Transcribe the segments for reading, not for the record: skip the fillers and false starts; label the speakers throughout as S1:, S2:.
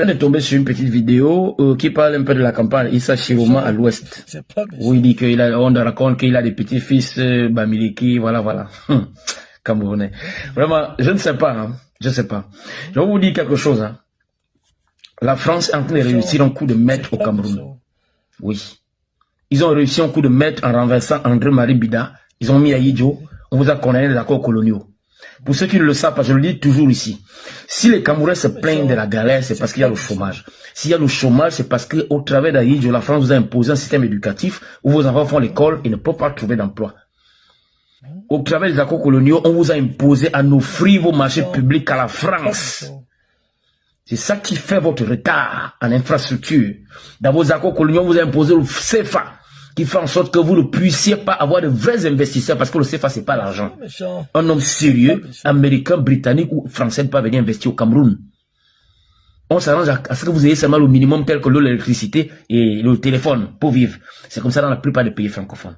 S1: Je viens de tomber sur une petite vidéo qui parle un peu de la campagne Issa Chiroma à l'ouest. Où il dit qu'on raconte qu'il a des petits-fils Bamiliki, voilà. Camerounais. Vraiment, je ne sais pas, hein. Je ne sais pas. Je vais vous dire quelque chose, hein. La France est en train de réussir un coup de maître au Cameroun. Oui. Ils ont réussi un coup de maître en renversant André-Marie Bida. Ils ont mis à Yidjo. On vous a condamné les accords coloniaux. Pour ceux qui ne le savent pas, je le dis toujours ici. Si les Camerounais se plaignent de la galère, c'est parce qu'il y a le chômage. S'il y a le chômage, c'est parce qu'au travers d'Aïdjo, la France vous a imposé un système éducatif où vos enfants font l'école et ne peuvent pas trouver d'emploi. Au travers des accords coloniaux, on vous a imposé à offrir vos marchés publics à la France. C'est ça qui fait votre retard en infrastructure. Dans vos accords coloniaux, on vous a imposé le CFA, qui fait en sorte que vous ne puissiez pas avoir de vrais investisseurs, parce que le CFA, c'est pas l'argent. Un homme sérieux, américain, britannique ou français ne peut pas venir investir au Cameroun. On s'arrange à ce que vous ayez seulement le minimum tel que l'eau, l'électricité et le téléphone pour vivre. C'est comme ça dans la plupart des pays francophones.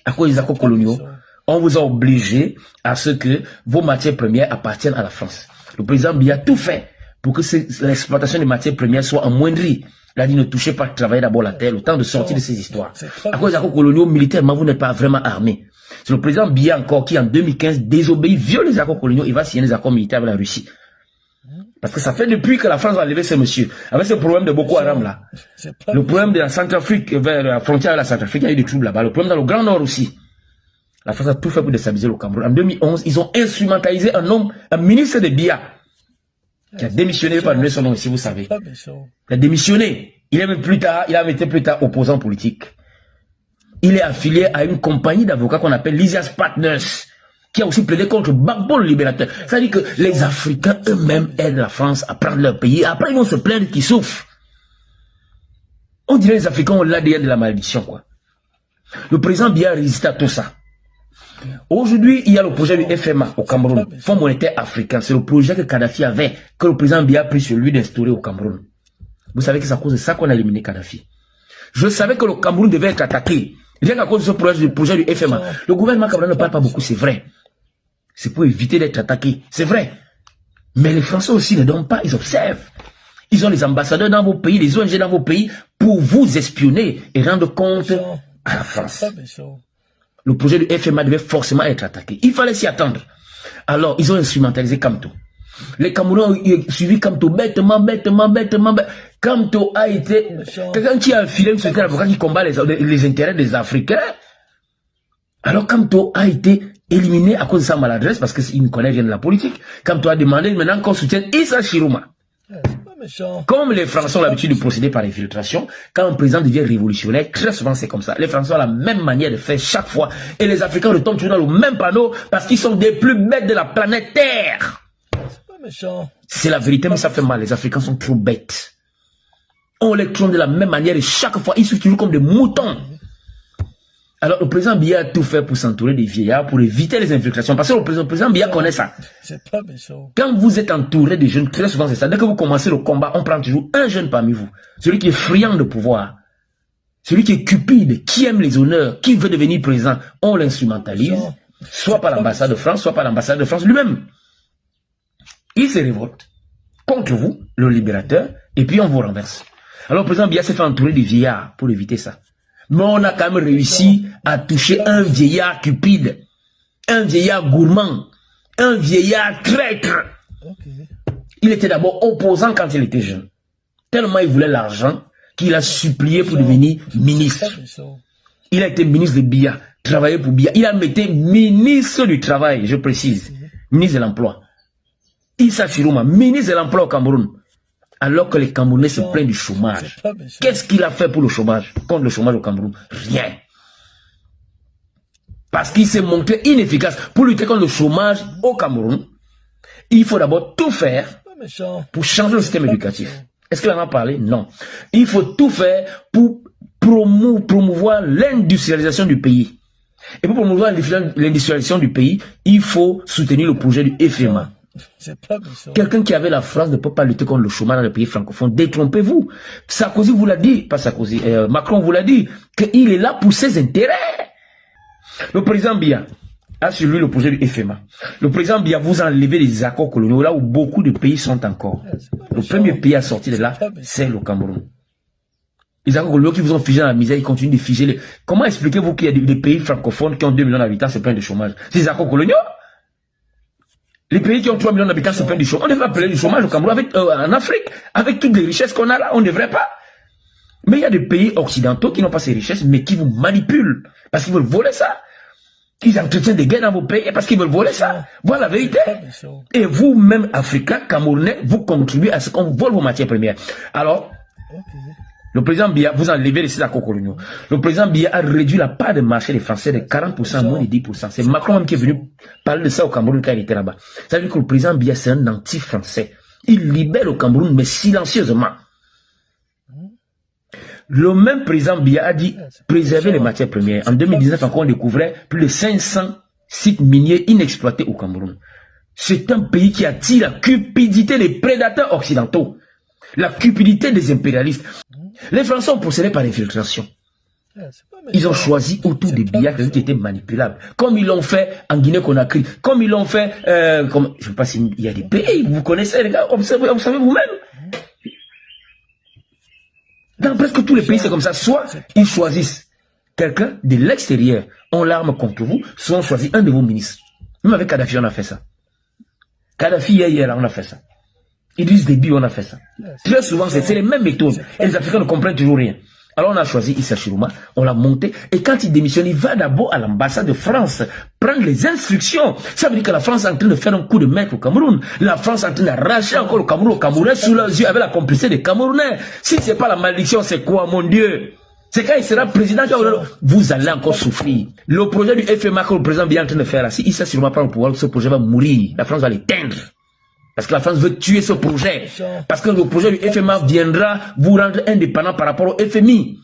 S1: À cause des accords coloniaux, on vous a obligé à ce que vos matières premières appartiennent à la France. Le président Biya a tout fait pour que l'exploitation des matières premières soit amoindrie. Il a dit ne touchez pas, travaillez d'abord la terre, le temps de sortir de ces histoires. À cause des accords coloniaux, militairement, vous n'êtes pas vraiment armé. C'est le président Biya encore qui, en 2015, désobéit, viole les accords coloniaux, il va signer des accords militaires avec la Russie. Parce que ça fait depuis que la France a enlevé ces messieurs. Avec ce problème de Boko Haram là. Le problème de la Centrafrique, vers la frontière de la Centrafrique, il y a eu des troubles là-bas. Le problème dans le Grand Nord aussi. La France a tout fait pour déstabiliser le Cameroun. En 2011, ils ont instrumentalisé un ministre de Biya, qui a démissionné, je ne vais pas donner son nom ici, vous savez. Il a démissionné. Il a été plus tard opposant politique. Il est affilié à une compagnie d'avocats qu'on appelle Lysias Partners, qui a aussi plaidé contre Gbagbo le libérateur. Ça veut dire que les Africains eux-mêmes aident la France à prendre leur pays. Après, ils vont se plaindre qu'ils souffrent. On dirait les Africains ont l'ADN de la malédiction, quoi. Le président Biya a résisté à tout ça. Aujourd'hui, il y a le projet du FMA au Cameroun, Fonds monétaire africain. C'est le projet que Kadhafi avait, que le président Biya a pris sur lui d'instaurer au Cameroun. Vous savez que c'est à cause de ça qu'on a éliminé Kadhafi. Je savais que le Cameroun devait être attaqué. Rien qu'à cause de ce projet du FMA. Le gouvernement camerounais ne parle pas beaucoup, c'est vrai. C'est pour éviter d'être attaqué, c'est vrai. Mais les Français aussi ne donnent pas, ils observent. Ils ont les ambassadeurs dans vos pays, les ONG dans vos pays, pour vous espionner et rendre compte à la France. Le projet du FMA devait forcément être attaqué. Il fallait s'y attendre. Alors, ils ont instrumentalisé Kamto. Les Camerounais ont suivi Kamto bêtement. Kamto a été quelqu'un qui a affilé une secrétaire avocat qui combat les intérêts des Africains. Alors, Kamto a été éliminé à cause de sa maladresse parce qu'il ne connaît rien de la politique. Kamto a demandé maintenant qu'on soutienne Issa Chiroma. Comme les Français ont l'habitude de procéder par infiltration, quand un président devient révolutionnaire, très souvent c'est comme ça. Les Français ont la même manière de faire chaque fois. Et les Africains retombent toujours dans le même panneau parce qu'ils sont des plus bêtes de la planète Terre. C'est la vérité, mais ça fait mal. Les Africains sont trop bêtes. On les trompe de la même manière et chaque fois, ils sont toujours comme des moutons. Alors, le président Biya a tout fait pour s'entourer des vieillards, pour éviter les infiltrations. Parce que le président Biya connaît ça. Quand vous êtes entouré de jeunes, très souvent c'est ça. Dès que vous commencez le combat, on prend toujours un jeune parmi vous. Celui qui est friand de pouvoir. Celui qui est cupide, qui aime les honneurs, qui veut devenir président. On l'instrumentalise, soit par l'ambassade de France, soit par l'ambassade de France lui-même. Il se révolte contre vous, le libérateur, et puis on vous renverse. Alors, le président Biya s'est fait entourer des vieillards pour éviter ça. Mais on a quand même réussi à toucher un vieillard cupide, un vieillard gourmand, un vieillard traître. Il était d'abord opposant quand il était jeune. Tellement il voulait l'argent qu'il a supplié pour devenir ministre. Il a été ministre de Biya, travaillé pour Biya. Il a été ministre du travail, je précise, ministre de l'emploi. Issa Chiroma, ministre de l'emploi au Cameroun. Alors que les Camerounais se plaignent du chômage. Qu'est-ce qu'il a fait pour le chômage, contre le chômage au Cameroun? Rien. Parce qu'il s'est montré inefficace. Pour lutter contre le chômage au Cameroun, il faut d'abord tout faire pour changer le système éducatif. Est-ce qu'il en a parlé? Non. Il faut tout faire pour promouvoir l'industrialisation du pays. Et pour promouvoir l'industrialisation du pays, il faut soutenir le projet du FMA. Quelqu'un qui avait la phrase ne peut pas lutter contre le chômage dans les pays francophones. Détrompez-vous. Sarkozy vous l'a dit, pas Sarkozy, Macron vous l'a dit, qu'il est là pour ses intérêts. Le président Biya, a sur lui le projet du FMA. Le président Biya vous enlevez les accords coloniaux là où beaucoup de pays sont encore. Le premier pays à sortir de là, c'est le Cameroun. Les accords coloniaux qui vous ont figé dans la misère, ils continuent de figer les... Comment expliquez-vous qu'il y a des pays francophones qui ont 2 millions d'habitants se plaignent de chômage? C'est des accords coloniaux? Les pays qui ont 3 millions d'habitants se plaignent du chômage. On devrait appeler du chômage au Cameroun avec, en Afrique, avec toutes les richesses qu'on a là, on ne devrait pas. Mais il y a des pays occidentaux qui n'ont pas ces richesses, mais qui vous manipulent, parce qu'ils veulent voler ça. Ils entretiennent des guerres dans vos pays parce qu'ils veulent voler ça. Voilà la vérité. Et vous-même, Africains, Camerounais, vous contribuez à ce qu'on vole vos matières premières. Alors, le président Biya, vous enlevez les accords coloniaux. Le président Biya a réduit la part de marché des Français de 40% à moins de 10%. C'est Macron même qui est venu parler de ça au Cameroun quand il était là-bas. Ça veut dire que le président Biya, c'est un anti-français. Il libère le Cameroun, mais silencieusement. Le même président Biya a dit préserver les matières premières. En 2019, encore, on découvrait plus de 500 sites miniers inexploités au Cameroun. C'est un pays qui attire la cupidité des prédateurs occidentaux, la cupidité des impérialistes. Les Français ont procédé par l'infiltration. Ils ont choisi autour des Biya quelqu'un qui était manipulable. Comme ils l'ont fait en Guinée-Conakry, comme ils l'ont fait, je ne sais pas s'il y a des pays, vous connaissez les gars, observez vous-même. Dans presque tous les pays, c'est comme ça. Soit ils choisissent quelqu'un de l'extérieur, on l'arme contre vous, soit on choisit un de vos ministres. Même avec Kadhafi, on a fait ça. Kadhafi, hier, on a fait ça. Idriss Déby, on a fait ça. Très souvent, c'est les mêmes méthodes. Et les Africains ne comprennent toujours rien. Alors on a choisi Issa Chiroma, on l'a monté, et quand il démissionne, il va d'abord à l'ambassade de France, prendre les instructions. Ça veut dire que la France est en train de faire un coup de maître au Cameroun. La France est en train d'arracher encore le Cameroun aux Camerounais sous leurs yeux avec la complicité des Camerounais. Si c'est pas la malédiction, c'est quoi, mon Dieu? C'est quand il sera président, vous allez encore souffrir. Le projet du FMA que le président est en train de faire là, si Issa Chiroma prend le pouvoir, ce projet va mourir. La France va l'éteindre. Parce que la France veut tuer ce projet. Parce que le projet du FMA viendra vous rendre indépendant par rapport au FMI.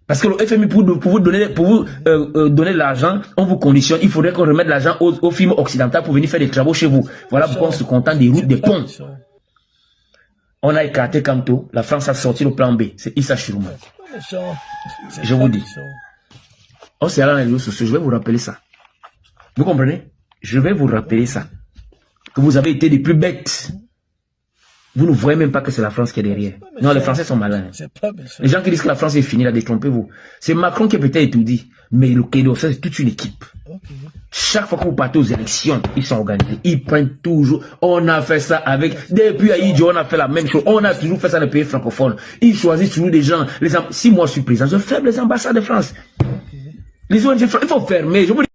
S1: Parce que le FMI, pour vous donner l'argent, on vous conditionne. Il faudrait qu'on remette l'argent aux firmes occidentales pour venir faire des travaux chez vous. Voilà pourquoi on se contente des routes, des ponts. On a écarté Kanto. La France a sorti le plan B. C'est Issa Chiroma. Je vous dis. On sera dans les réseaux sociaux. Je vais vous rappeler ça. Vous comprenez? Je vais vous rappeler ça. Que vous avez été les plus bêtes. Vous ne voyez même pas que c'est la France qui est derrière. Non, les Français sont malins. Les gens qui disent que la France est finie, là, détrompez-vous. C'est Macron qui a peut-être étudié, mais le Kédo, c'est toute une équipe. Chaque fois que vous partez aux élections, ils sont organisés. Ils prennent toujours. On a fait ça avec. Depuis Aïdjo, on a fait la même chose. On a toujours fait ça dans les pays francophones. Ils choisissent toujours des gens. Si moi je suis président, je ferme les ambassades de France. Les ONG, il faut fermer. Je vous dis